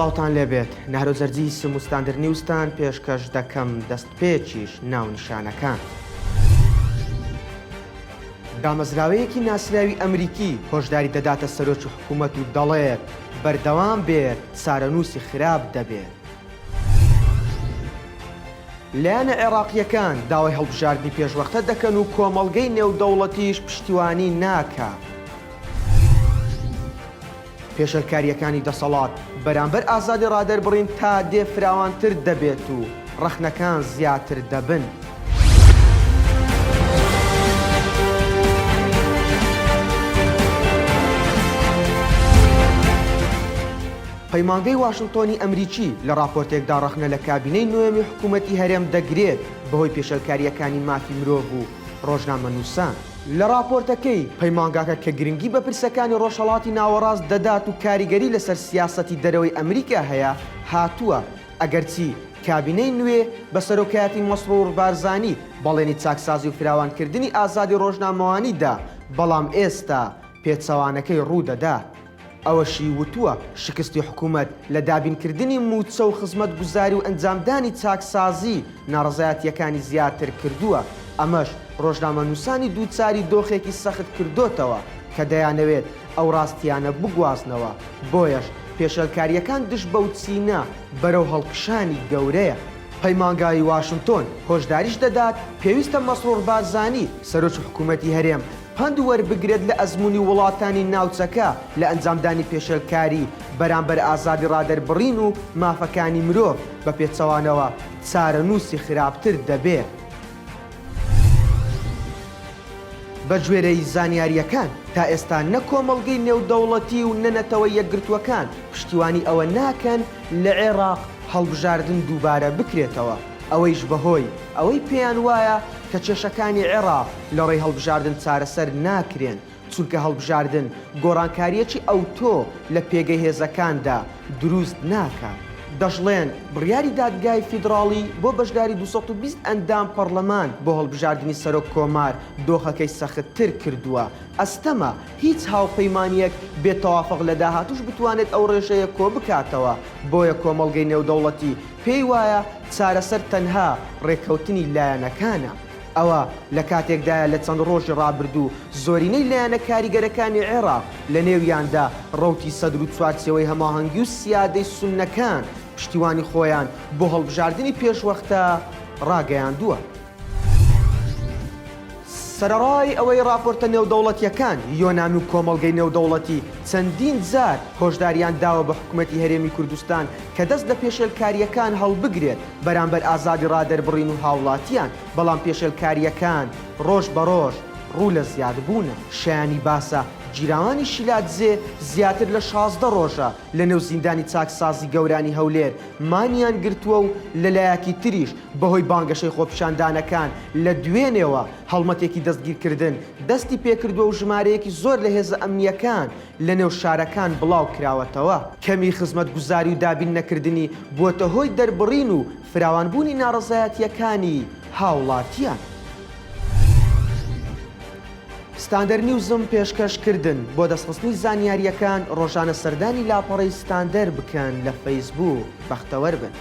سڵاوتان لێبێت نارۆزەرجی سموستاندر نیوستان پێشکەش دەکەم دەستپێکیش ناونیشانەکان. دامەزراوەیەکی ناسراوی ئەمریکی هۆشداری دەداتە سەرۆکی حکوومەت و دەڵێت بەردەوام بێت چارەنووسی خراپ دەبێت. لایەنە عێراقیەکان داوای هەڵبژاردنی پێشوەختە دەکەن و کۆمەڵگەی نێودەوڵەتیش پشتیوانی ناکات. پێشەرکاریەکانی دەسەڵات بەرامبەر ئازادی ڕادەربڕین تا دێ فراوانتر دەبێت و ڕەخنەکان زیاتر دەبن. پەیمانگەی واشنتۆنی ئەمریکی لە راپۆرتێکدا ڕەخنە لە کابینەی نوێمی حکوومەتی هەرێم دەگرێت بەهۆی پێشەرکاریەکانی مافی مرۆڤ و ڕۆژنامەنووسان. لە راپۆرتەکەی پەیمانگاکە کە گرنگی بە پرسەکانی ڕۆژهەڵاتی ناوەڕاست دەدات و کاریگەری لەسەر سیاسەتی دەرەوەی ئەمریکا هەیە هاتووە ئەگەرچی کابینەی نوێ بە سەرۆکایەتی مەسرور بارزانی بەڵێنی چاکسازی و فراوانکردنی ئازادی ڕۆژنامەوانیدا، بەڵام ئێستا پێچەوانەکەی ڕوودەدات. ئەوەشی وتووە شکستی حکوومەت لە دابینکردنی موچە و خزمەت گوزاری و ئەنجامدانی چاکسازی ناڕزایەتیەکانی زیاتر کردووە. ئەمەش ڕۆژنامەنووسانی دووچاری دۆخێکی سەخت کردوتەوە کە دەیانەوێت ئەو ڕاستیانە بگوازنەوە. بۆیەش پێشەلکاریەکان دش بەو چینە بەرەو هەڵکشانی گەورەیە. پەیمانگای واشنتۆن هۆشداریش دەدات پێویستە مەسرور بارزانی سەرۆکی حکوومەتی هەرێم پند وەربگرێت لە ئەزموونی وڵاتانی ناوچەکە لە ئەنجامدانی پێشەلکاری بەرامبەر ئازادی ڕادەربڕین و مافەکانی مرۆڤ بە پێچەوانەوە چارەنووسی خراپتر دەبێت. بە گوێرەی زانیاریەکان تا ئێستا نە کۆمەڵگەی نێودەوڵەتی و نەنەتەوە یەکگرتووەکان پشتیوانی ئەوە ناکەن لە عێراق هەڵبژاردن دووبارە بکرێتەوە. ئەوەیش بەهۆی ئەوەی پێیان وایە کە کێشەکانی عێراق لە ڕێی هەڵبژاردن چارەسەر ناکرێن، چونکە هەڵبژاردن گۆڕانکاریەکی ئەوتۆ لە پێگەی هێزەکاندا دروست ناکات. دەژڵێن بڕیاری دادگای فیدراڵی بۆ بەشداری 220 ئەندام پەرلەمان بۆ هەڵبژاردننی سەرۆک کۆمار دۆخەکەی سەختتر کردووە. ئەستەمە هیچ هاوپەیمانیەک بێتەوافق لە داهاتوش بتوانێت ئەو ڕێژەیە کۆ بکاتەوە. بۆیە کۆمەڵگەی نێودەوڵەتی پێی وایە چارەسەر تەنها ڕێکەوتنی لایەنەکانە. ئەوە لە کاتێکدایە لە چەند ڕۆژی ڕابردوو زۆرینەی لایەنە کاریگەرەکانی عێراق لە نێویاندا ڕەوتی سەدر و چوارچێوەی هەماهەنگی و سیادەی سوننەکان پشتیوانی خۆیان بۆ هەڵبژاردننی پێشوەختە ڕاگەیاندووە. سەرەڕای ئەوەی راپۆرتە نێودەوڵەتیەکان یۆنامی و کۆمەڵگەی نێودەوڵەتی چەندین جار هۆشداریان داوە بە حکوومەتی هەرێمی کوردستان کە دەست لە پێشێلکاریەکان هەڵبگرێت بەرامبەر ئازادی ڕادەربڕین و هاوڵاتیان، بەڵام پێشێلکاریەکان ڕۆژ بە ڕۆژ ڕوو لە زیادبوونە. شایانی باسە جیرانوانی شیلاتزێ زیاتر لە 16 ڕۆژە لە نێو زیندانی چاکسازی گەورانی هەولێر مانیان گرتووە و لەلایەکی تریش بەهۆی بانگەشەی خۆپیشاندانەکان لە دوێنێەوە هەڵمەتێکی دەستگیرکردن دەستی پێکردووە و ژمارەیەکی زۆر لە هێزە ئەمنیەکان لە نێو شارەکان بڵاو کراوەتەوە. کەمی خزمەت گوزاری و دابین نەکردنی بووەتە هۆی دەربڕین و فراوانبوونی ناڕزایەتیەکانی هاوڵاتیان. ستاندەر نیوزم پێشکەشکردن بۆ دەستخستنی زانیاریەکان ڕۆژانە سەردانی لاپەڕەی ستاندەر بکەن لە فەیسبوک. بەختەوەر بن.